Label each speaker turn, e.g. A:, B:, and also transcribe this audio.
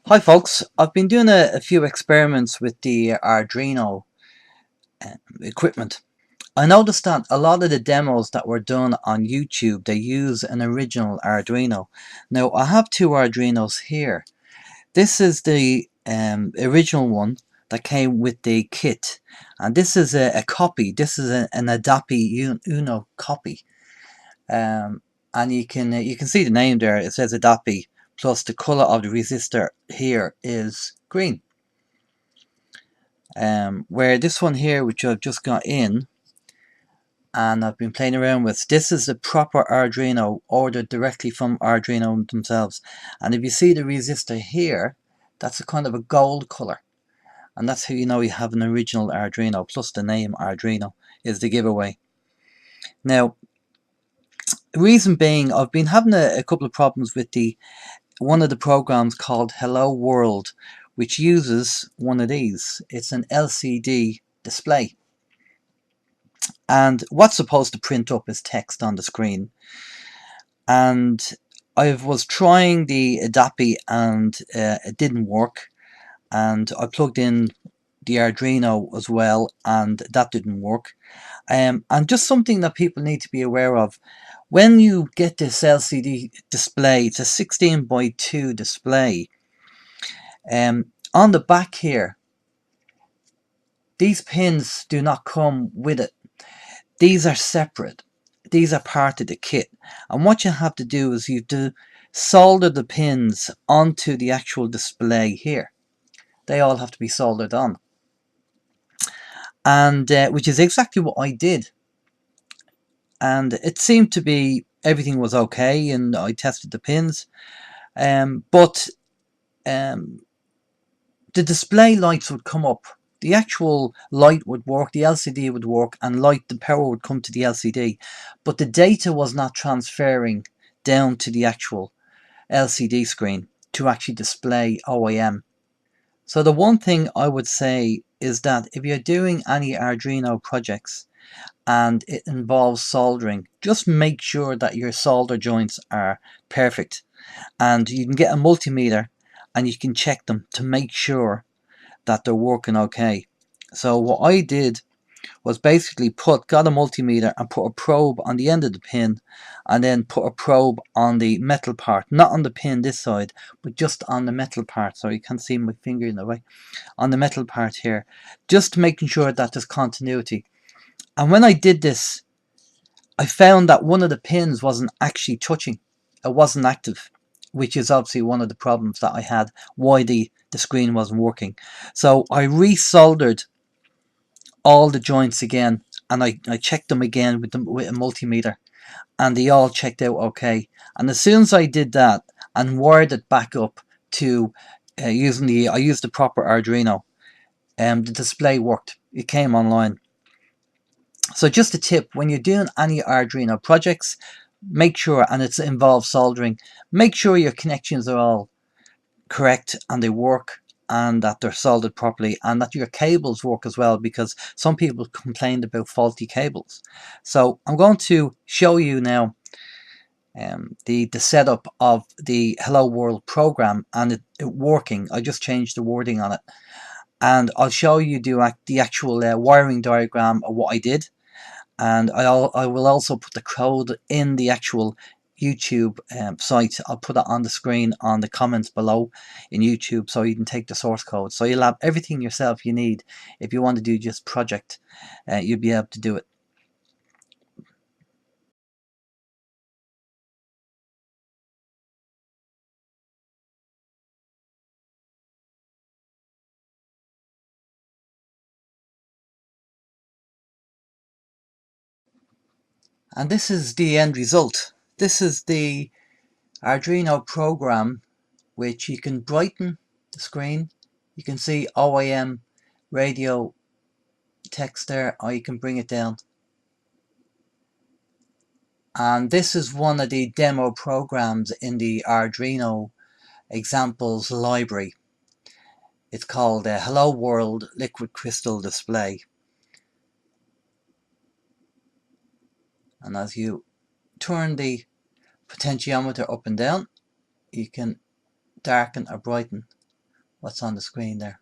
A: Hi folks, I've been doing a few experiments with the Arduino equipment. I noticed that a lot of the demos that were done on YouTube, they use an original Arduino. Now I have two Arduinos here. This is the original one that came with the kit, and this is a copy. This is an Adapi Uno copy. Um, and you can see the name there. It says Adapi, plus the color of the resistor here is green. Where this one here, which I've just got in and I've been playing around with, this is the proper Arduino ordered directly from Arduino themselves. And if you see the resistor here, that's a kind of a gold color, and that's how you know you have an original Arduino, plus the name Arduino is the giveaway. Now, the reason being, I've been having a couple of problems with one of the programs called Hello World, which uses one of these. It's an LCD display, and what's supposed to print up is text on the screen. And I was trying the Adapi and it didn't work, and I plugged in the Arduino as well and that didn't work. And just something that people need to be aware of: when you get this LCD display, it's a 16:2 display. On the back here, these pins do not come with it. These are separate. These are part of the kit. And what you have to do is you have to solder the pins onto the actual display here. They all have to be soldered on. And which is exactly what I did. And it seemed to be everything was okay, and I tested the pins. But the display lights would come up. The actual light would work, the LCD would work, and the power would come to the LCD, but the data was not transferring down to the actual LCD screen to actually display OYM. So the one thing I would say is that if you're doing any Arduino projects and it involves soldering, just make sure that your solder joints are perfect, and you can get a multimeter and you can check them to make sure that they're working okay. So what I did was basically got a multimeter and put a probe on the end of the pin, and then put a probe on the metal part, not on the pin this side, but just on the metal part. So you can't see my finger in the way. On the metal part here, just making sure that there's continuity. And when I did this, I found that one of the pins wasn't actually touching. It wasn't active, which is obviously one of the problems that I had, why the screen wasn't working. So I resoldered all the joints again, and I checked them again with a multimeter, and they all checked out okay. And as soon as I did that and wired it back up to I used the proper Arduino, the display worked. It came online. So just a tip: when you're doing any Arduino projects, make sure, and it involves soldering, make sure your connections are all correct and they work, and that they're soldered properly, and that your cables work as well, because some people complained about faulty cables. So I'm going to show you now the setup of the Hello World program and it working. I just changed the wording on it, and I'll show you the actual wiring diagram of what I did. And I will also put the code in the actual YouTube site. I'll put it on the screen on the comments below in YouTube, so you can take the source code. So you'll have everything yourself you need if you want to do just project. You'll be able to do it. And this is the end result. This is the Arduino program, which you can brighten the screen. You can see OYM radio text there, or you can bring it down. And this is one of the demo programs in the Arduino examples library. It's called Hello World Liquid Crystal Display. And as you turn the potentiometer up and down, you can darken or brighten what's on the screen there.